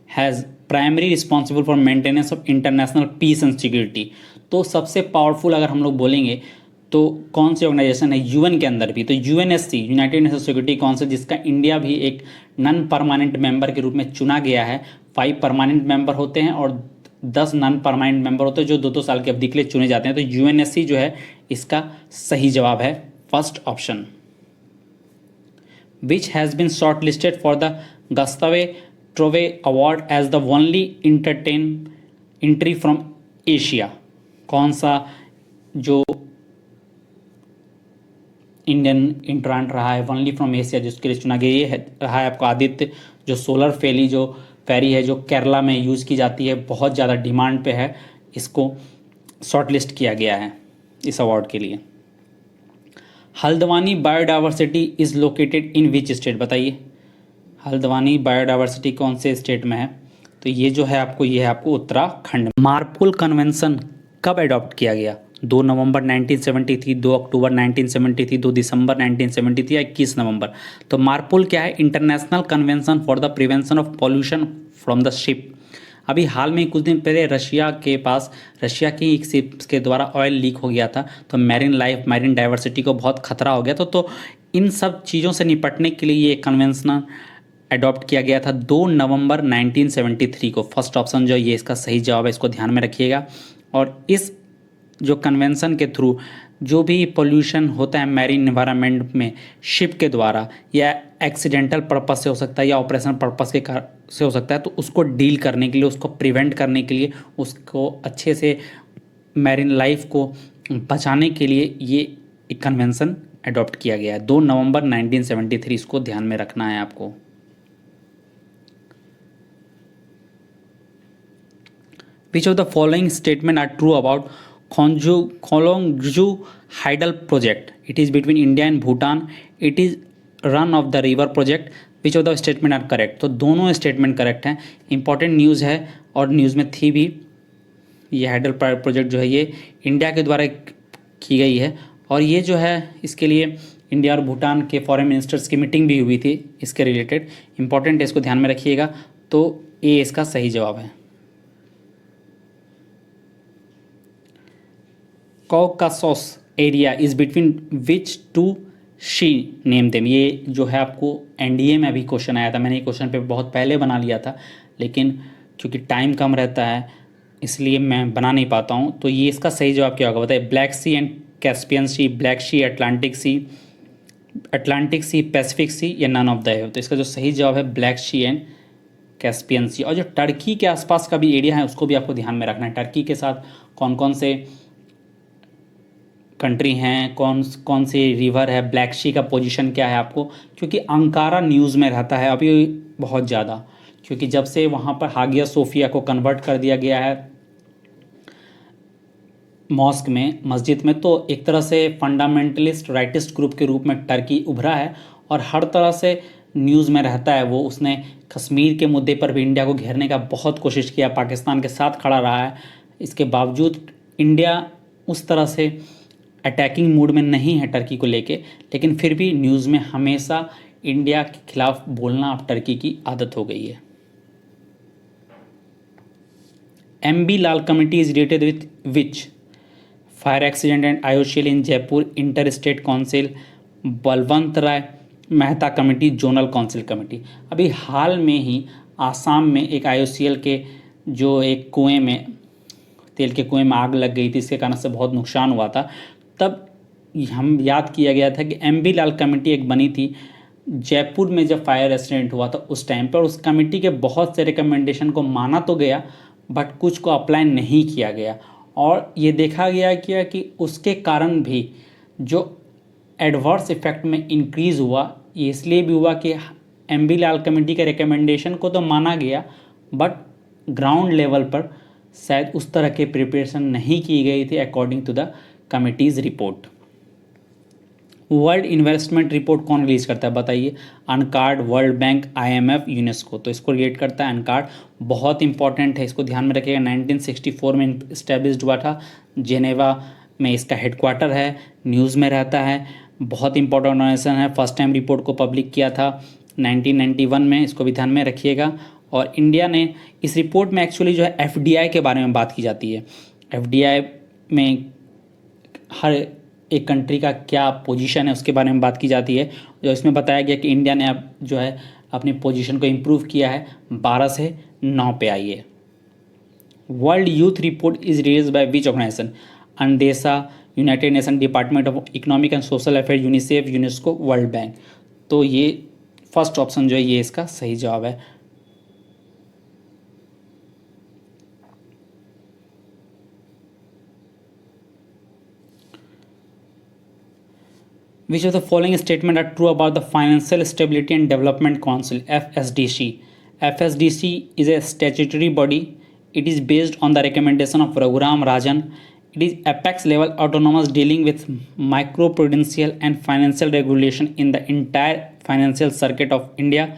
has primary responsible for maintenance of international peace and security. तो सबसे पावरफुल अगर हम लोग बोलेंगे तो कौन सी ऑर्गेनाइजेशन है यूएन के अंदर भी? तो UNSC, United nation security council, जिसका इंडिया भी एक नॉन परमानेंट मेंबर के रूप में चुना गया है। 5 परमानेंट मेंबर होते हैं और 10 नॉन परमानेंट मेंबर होते हैं जो 2-2 साल की अवधि के लिए चुने जाते हैं। तो यूएनएससी जो है इसका सही जवाब है first option. Which has been short listed for the Gustave Trouvé award as the only entry from Asia. कौन सा जो इंडियन इंट्रांट रहा है ओनली फ्रॉम एशिया जिसके लिए चुना गया, ये रहा है आपका आदित्य, जो सोलर फेरी है जो केरला में यूज़ की जाती है, बहुत ज़्यादा डिमांड पे है। इसको शॉर्ट लिस्ट किया गया है इस अवार्ड के लिए। Haldwani biodiversity is located in which state? बताइए, हल्द्वानी बायोडाइवर्सिटी कौन से स्टेट में है? तो ये जो है आपको, ये है आपको उत्तराखंड। मार्पुल कन्वेंशन कब एडॉप्ट किया गया? 2 नवंबर 1973, 2 अक्टूबर 1973, 2 दिसंबर 1973 या 21 नवंबर। तो मार्पुल क्या है? International convention for the prevention of pollution from the ship. अभी हाल में कुछ दिन पहले रशिया की एक शिप के द्वारा ऑयल लीक हो गया था, तो मैरीन डाइवर्सिटी को बहुत खतरा हो गया था। तो इन सब चीज़ों से निपटने के लिए ये कन्वेंशन अडॉप्ट किया गया था 2 नवंबर 1973 को। फर्स्ट ऑप्शन जो ये इसका सही जवाब है, इसको ध्यान में रखिएगा। और इस जो कन्वेंशन के थ्रू जो भी पोल्यूशन होता है मैरीन एनवायरनमेंट में शिप के द्वारा, या एक्सीडेंटल पर्पस से हो सकता है या ऑपरेशन पर्पस के से हो सकता है, तो उसको डील करने के लिए, उसको प्रिवेंट करने के लिए, उसको अच्छे से मैरीन लाइफ को बचाने के लिए ये एक कन्वेंशन अडॉप्ट किया गया है 2 नवंबर 1973। इसको ध्यान में रखना है आपको। Which of the following statement are true about Kholongju Hydel project? It is between India and Bhutan. It is run of the river project. Which of the statement are correct? तो दोनों स्टेटमेंट करेक्ट हैं। इंपॉर्टेंट न्यूज़ है और न्यूज़ में थी भी। ये हाइडल प्रोजेक्ट जो है ये इंडिया के द्वारा की गई है, और ये जो है इसके लिए इंडिया और भूटान के फॉरेन मिनिस्टर्स की मीटिंग भी हुई थी इसके रिलेटेड। इंपॉर्टेंट है, इसको ध्यान में रखिएगा। तो ये इसका सही जवाब है। Caucasus area is between which two seas name them. ये जो है आपको एनडीए में अभी क्वेश्चन आया था। मैंने ये क्वेश्चन पेपर बहुत पहले बना लिया था, लेकिन क्योंकि टाइम कम रहता है इसलिए मैं बना नहीं पाता हूँ। तो ये इसका सही जवाब क्या होगा बताइए? Black Sea and Caspian Sea, Black Sea, Atlantic Sea, Pacific Sea, या नन ऑफ द है। तो इसका जो सही जवाब है ब्लैक सी एंड कैस्पियन सी। और जो टर्की के आसपास का भी एरिया है उसको भी आपको ध्यान में रखना है। टर्की के साथ कौन कौन से कंट्री हैं, कौन कौन सी रिवर है, ब्लैक सी का पोजीशन क्या है आपको, क्योंकि अंकारा न्यूज़ में रहता है अभी बहुत ज़्यादा, क्योंकि जब से वहाँ पर हागिया सोफिया को कन्वर्ट कर दिया गया है मस्जिद में, तो एक तरह से फंडामेंटलिस्ट राइटिस्ट ग्रुप के रूप में टर्की उभरा है। और हर तरह से न्यूज़ में रहता है वो। उसने कश्मीर के मुद्दे पर भी इंडिया को घेरने का बहुत कोशिश किया, पाकिस्तान के साथ खड़ा रहा है। इसके बावजूद इंडिया उस तरह से अटैकिंग मूड में नहीं है टर्की को लेके, लेकिन फिर भी न्यूज़ में हमेशा इंडिया के खिलाफ बोलना अब टर्की की आदत हो गई है। MB Lal committee is related with which? Fire accident and IOCL in Jaipur inter state council, Balwant Rai Mehta committee, zonal council committee. अभी हाल में ही आसाम में एक IOCL के जो एक कुएं में, तेल के कुएं में आग लग गई थी, इसके कारण से बहुत नुकसान हुआ था। तब हम याद किया गया था कि MB लाल कमेटी एक बनी थी जयपुर में जब फायर एक्सीडेंट हुआ था उस टाइम पर। उस कमेटी के बहुत से रिकमेंडेशन को माना तो गया, बट कुछ को अप्लाई नहीं किया गया, और ये देखा गया कि उसके कारण भी जो एडवर्स इफेक्ट में इंक्रीज़ हुआ, ये इसलिए भी हुआ कि MB लाल कमेटी के रिकमेंडेशन को तो माना गया, बट ग्राउंड लेवल पर शायद उस तरह के प्रिपरेशन नहीं की गई थी according to the committee's report. World investment report कौन रिलीज करता है बताइए? UNCTAD, World Bank, IMF, UNESCO. तो इसको रिलेट करता है अनकार्ड। बहुत इंपॉर्टेंट है, इसको ध्यान में रखिएगा। 1964 में इस्टेब्लिश्ड हुआ था, जेनेवा में इसका हेडक्वार्टर है, न्यूज़ में रहता है, बहुत इंपॉर्टेंट ऑर्गेनाइजेशन है। फर्स्ट टाइम रिपोर्ट को पब्लिक किया था 1991 में, इसको भी ध्यान में रखिएगा। और इंडिया ने इस रिपोर्ट में एक्चुअली जो है FDI के बारे में बात की जाती है। FDI में हर एक कंट्री का क्या पोजीशन है उसके बारे में बात की जाती है। जो इसमें बताया गया कि इंडिया ने अब जो है अपनी पोजीशन को इम्प्रूव किया है, 12 से 9 पे आई है। World Youth Report is release by which organisation? अंदेसा, United Nation Department of Economic and Social Affair, UNICEF, UNESCO, World Bank. तो ये फर्स्ट ऑप्शन जो है ये इसका सही जवाब है। Which of the following statements are true about the Financial Stability and Development Council, FSDC? FSDC is a statutory body. It is based on the recommendation of Raghuram Rajan. It is apex level autonomous dealing with microprudential and financial regulation in the entire financial circuit of India.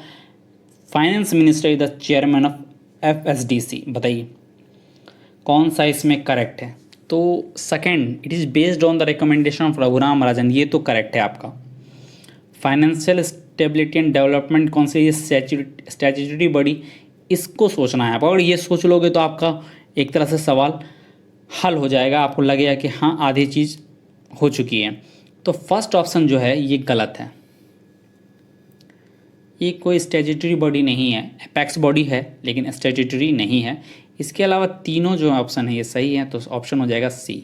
Finance Minister is the chairman of FSDC. बताइए कौन सा इसमें करेक्ट है? तो second, it is based on the recommendation of Raghuram Rajan, ये तो करेक्ट है आपका। Financial stability and development council, ये स्टैट्यूटरी बॉडी, इसको सोचना है आप। अगर ये सोच लोगे तो आपका एक तरह से सवाल हल हो जाएगा, आपको लगेगा कि हाँ आधी चीज़ हो चुकी है। तो फर्स्ट ऑप्शन जो है ये गलत है, ये कोई स्टैट्यूटरी बॉडी नहीं है। एपेक्स बॉडी है लेकिन स्टैट्यूटरी नहीं है। इसके अलावा तीनों जो ऑप्शन है ये सही है, तो ऑप्शन हो जाएगा C।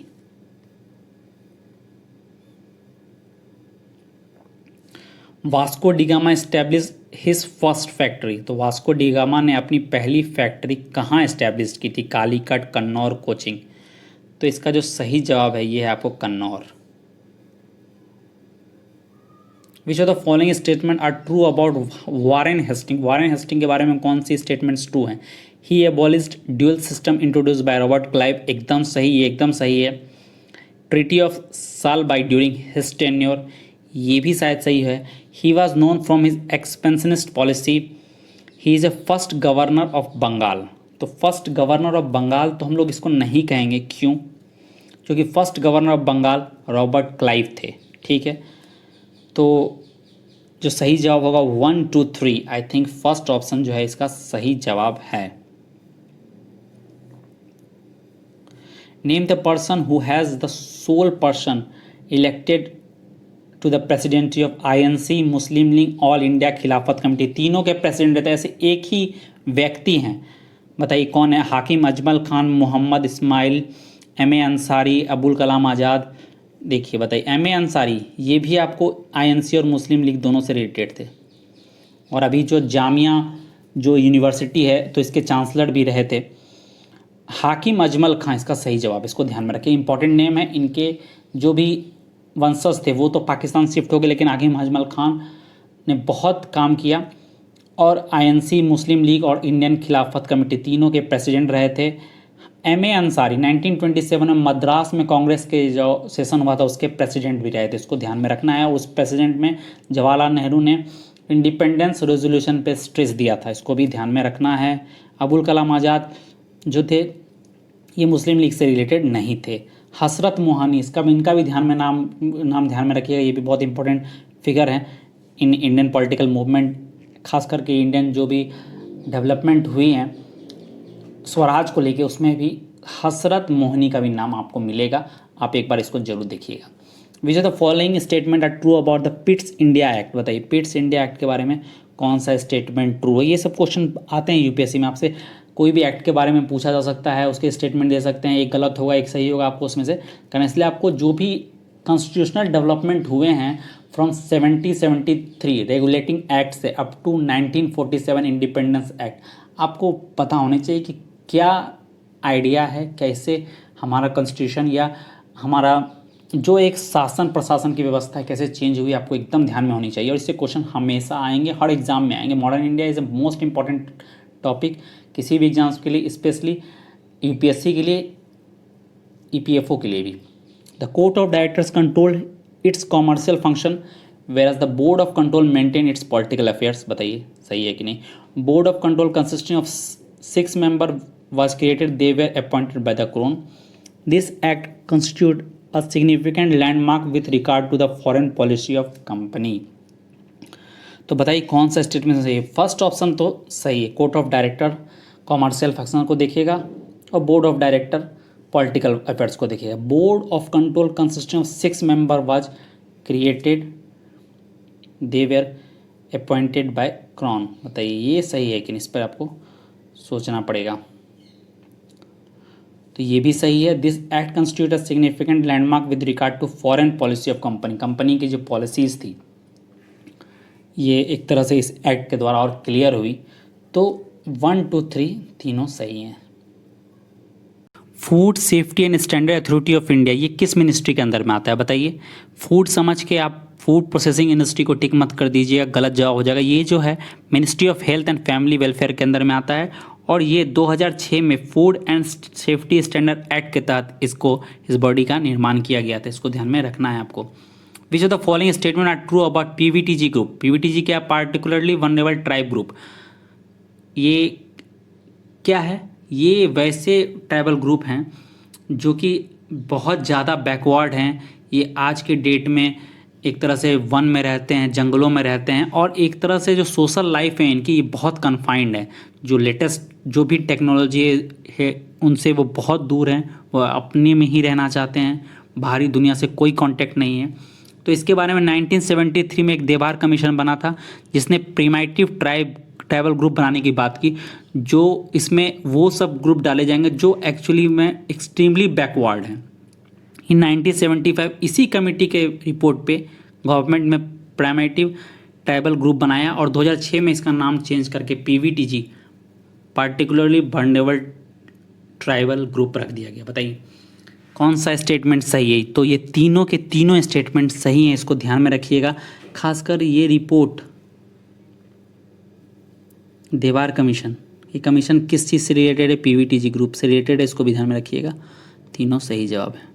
Vasco da Gama establish his first factory. तो वास्को डिगामा ने अपनी पहली फैक्ट्री कहाँ एस्टैब्लिश की थी? कालीकट, कन्नौर, कोचिंग। तो इसका जो सही जवाब है ये है आपको Cannanore. Which of the following statement are true about Warren Hasting? Warren Hasting के बारे में कौन सी स्टेटमेंट्स ट्रू हैं? He abolished dual system introduced by Robert Clive, एकदम सही, ये एकदम सही है। Treaty of Salbai during his tenure, ये भी शायद सही है। He was known from his expansionist policy. He is a first governor of Bengal. तो फर्स्ट गवर्नर ऑफ बंगाल तो हम लोग इसको नहीं कहेंगे, क्यों? क्योंकि first governor of Bengal Robert Clive थे, ठीक है। तो जो सही जवाब होगा 1, 2, 3, आई थिंक फर्स्ट ऑप्शन जो है इसका सही जवाब है। Name the person who has the sole person elected to the presidency of INC, Muslim League, All India Khilafat Committee. तीनों के प्रेसिडेंट रहते हैं, ऐसे एक ही व्यक्ति हैं, बताइए कौन है? हाकिम अजमल खान, मोहम्मद इस्माइल, MA अंसारी, अबुल कलाम आज़ाद। देखिए बताइए MA अंसारी, ये भी आपको INC और मुस्लिम लीग दोनों से रिलेटेड थे, और अभी जो जामिया जो यूनिवर्सिटी है तो इसके चांसलर भी रहे थे। हाकिम अजमल खान इसका सही जवाब, इसको ध्यान में रखें, इंपॉर्टेंट नेम है। इनके जो भी वंशज थे वो तो पाकिस्तान शिफ्ट हो गए, लेकिन हाकिम अजमल खान ने बहुत काम किया, और INC, मुस्लिम लीग और इंडियन खिलाफत कमेटी तीनों के प्रेसिडेंट रहे थे। एम ए अंसारी 1927 में मद्रास में कांग्रेस के जो सेशन हुआ था उसके प्रेसिडेंट भी रहे थे, इसको ध्यान में रखना है। उस प्रेसिडेंट में जवाहरलाल नेहरू ने इंडिपेंडेंस रेजोल्यूशन पे स्ट्रेस दिया था, इसको भी ध्यान में रखना है। अबुल कलाम आज़ाद जो थे ये मुस्लिम लीग से रिलेटेड नहीं थे। हसरत मोहानी, इनका भी ध्यान में नाम ध्यान में रखिएगा, ये भी बहुत इंपॉर्टेंट फिगर हैं इन इंडियन पॉलिटिकल मूवमेंट, खास करके इंडियन जो भी डेवलपमेंट हुई हैं स्वराज को लेके, उसमें भी हसरत मोहनी का भी नाम आपको मिलेगा। आप एक बार इसको जरूर देखिएगा। Which are the following statement are true about the Pitt's India act, बताइए पिट्स इंडिया एक्ट के बारे में कौन सा स्टेटमेंट ट्रू है। ये सब क्वेश्चन आते हैं यूपीएससी में, आपसे कोई भी एक्ट के बारे में पूछा जा सकता है, उसके स्टेटमेंट दे सकते हैं, एक गलत होगा एक सही होगा, आपको उसमें से करना। इसलिए आपको जो भी कॉन्स्टिट्यूशनल डेवलपमेंट हुए हैं फ्रॉम 1773 रेगुलेटिंग एक्ट से अप टू 1947 इंडिपेंडेंस एक्ट, आपको पता होने चाहिए कि क्या आइडिया है, कैसे हमारा कॉन्स्टिट्यूशन या हमारा जो एक शासन प्रशासन की व्यवस्था है कैसे चेंज हुई, आपको एकदम ध्यान में होनी चाहिए। और इससे क्वेश्चन हमेशा आएंगे, हर एग्जाम में आएंगे। Modern India is a most important topic किसी भी एग्जाम्स के लिए, स्पेशली यूपीएससी के लिए, ईपीएफओ के लिए भी। The court of directors control its commercial function where as the board of control maintain its political affairs, बताइए सही है कि नहीं। Board of control consisting of 6 member was created, they were appointed by the crown. This act constitute a significant landmark with regard to the foreign policy of company. तो बताइए कौन सा स्टेटमेंट सही है। फर्स्ट ऑप्शन तो सही है, court of director commercial function को देखिएगा और board of director political affairs को देखिएगा। Board of control consisting of 6 member was created, they were appointed by crown, बताइए ये सही है कि नहीं, इस पर आपको सोचना पड़ेगा। तो ये भी सही है। This act constitute a significant landmark with regard to foreign policy of company, company की जो पॉलिसीज़ थी ये एक तरह से इस एक्ट के द्वारा और क्लियर हुई। तो 1 2 3 तीनों सही हैं। Food safety and standard authority of India ये किस मिनिस्ट्री के अंदर में आता है, बताइए। फूड समझ के आप फूड प्रोसेसिंग इंडस्ट्री को टिक मत कर दीजिएगा, गलत जवाब हो जाएगा। ये जो है ministry of health and family welfare के अंदर में आता है और ये 2006 में food and safety standard act के तहत इस बॉडी का निर्माण किया गया था, इसको ध्यान में रखना है आपको। Which of the following statement are true about PVTG group, PVTG क्या, पार्टिकुलरली वनरेबल ट्राइब ग्रुप। ये क्या है, ये वैसे ट्राइबल ग्रुप हैं जो कि बहुत ज़्यादा बैकवर्ड हैं। ये आज के डेट में एक तरह से वन में रहते हैं, जंगलों में रहते हैं और एक तरह से जो सोशल लाइफ है इनकी ये बहुत कन्फाइंड है। जो लेटेस्ट जो भी टेक्नोलॉजी है उनसे वो बहुत दूर हैं, वो अपने में ही रहना चाहते हैं, बाहरी दुनिया से कोई कांटेक्ट नहीं है। तो इसके बारे में 1973 में एक देवार कमीशन बना था जिसने प्रिमाइटिव ट्राइबल ग्रुप बनाने की बात की, जो इसमें वो सब ग्रुप डाले जाएंगे जो एक्चुअली में एक्सट्रीमली बैकवर्ड हैं। इन 1975 इसी कमेटी के रिपोर्ट पे गवर्नमेंट में प्राइमेटिव ट्राइबल ग्रुप बनाया और 2006 में इसका नाम चेंज करके PVTG particularly vulnerable tribal group रख दिया गया। बताइए कौन सा स्टेटमेंट सही है। तो ये तीनों के तीनों स्टेटमेंट सही हैं, इसको ध्यान में रखिएगा। खासकर ये रिपोर्ट देवार कमीशन, ये कमीशन किस चीज़ से रिलेटेड है, पीवीटीजी ग्रुप से रिलेटेड है, इसको भी ध्यान में रखिएगा। तीनों सही जवाब है।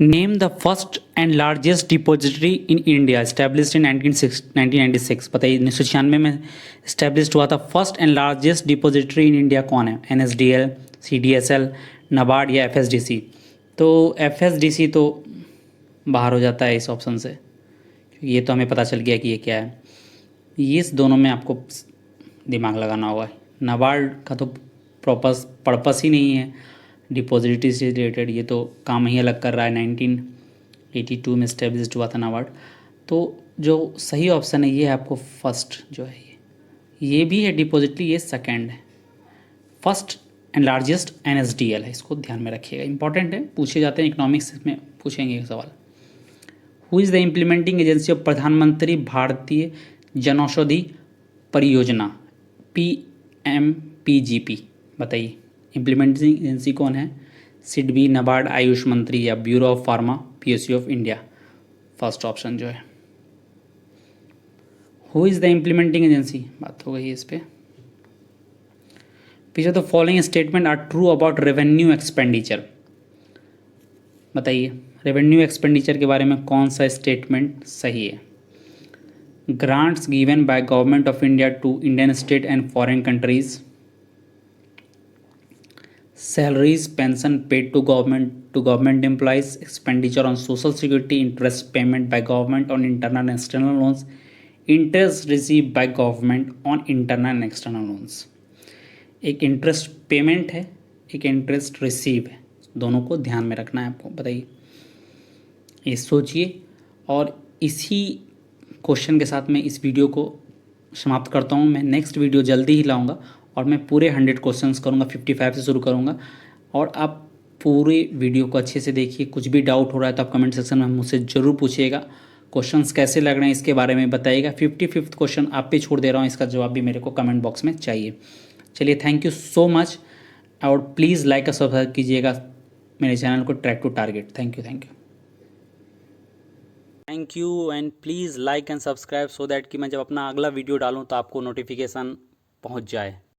Name the first and largest depository in India established in 1996, बताइए 1996 में इस्टेब्लिश हुआ था। First and largest depository in India कौन है, एनएसडीएल, सीडीएसएल, नाबार्ड या एफएसडीसी। तो एफएसडीसी तो बाहर हो जाता है इस ऑप्शन से, क्योंकि ये तो हमें पता चल गया कि ये क्या है। ये इस दोनों में आपको दिमाग लगाना होगा। नाबार्ड का तो पर्पस ही नहीं है डिपॉजिटरी से रिलेटेड, ये तो काम ही अलग कर रहा है। 1982 में इस्टेब्लिश हुआ था नाबार्ड। तो जो सही ऑप्शन है ये है आपको फर्स्ट जो है ये भी है डिपॉजिटरी, ये सेकंड है। फर्स्ट एंड लार्जेस्ट एनएसडीएल है, इसको ध्यान में रखिएगा, इंपॉर्टेंट है, पूछे जाते हैं इकोनॉमिक्स में, पूछेंगे ये सवाल। Who is the implementing agency of प्रधानमंत्री भारतीय जनौषधि परियोजना, PMPGP, बताइए इम्प्लीमेंटिंग एजेंसी कौन है, सिडबी, नाबार्ड, आयुष मंत्री या bureau of pharma, PSU of India. First option जो है। Who is the implementing agency, बात हो गई इस पर। पीछे the following statement are true about revenue expenditure. बताइए रेवेन्यू एक्सपेंडिचर के बारे में कौन सा स्टेटमेंट सही है। Grants given by government of India to Indian state and foreign countries, salaries pension paid to government employees, expenditure on social security, interest payment by government on internal and external loans, interest receive by government on internal and external loans. एक इंटरेस्ट पेमेंट है, एक इंटरेस्ट रिसीव है, दोनों को ध्यान में रखना है आपको। बताइए, ये सोचिए। और इसी क्वेश्चन के साथ मैं इस वीडियो को समाप्त करता हूँ। मैं नेक्स्ट वीडियो जल्दी ही लाऊंगा और मैं पूरे 100 क्वेश्चंस करूँगा, 55 से शुरू करूँगा। और आप पूरे वीडियो को अच्छे से देखिए। कुछ भी डाउट हो रहा है तो आप कमेंट सेक्शन में मुझसे ज़रूर पूछिएगा। क्वेश्चंस कैसे लग रहे हैं इसके बारे में बताइएगा। 55th क्वेश्चन आप पे छोड़ दे रहा हूँ, इसका जवाब भी मेरे को कमेंट बॉक्स में चाहिए। चलिए, थैंक यू सो मच। और प्लीज़ लाइक और सब्सक्राइब कीजिएगा मेरे चैनल को track to target. Thank you and please like and subscribe so that कि मैं जब अपना अगला वीडियो डालूँ तो आपको नोटिफिकेशन पहुँच जाए।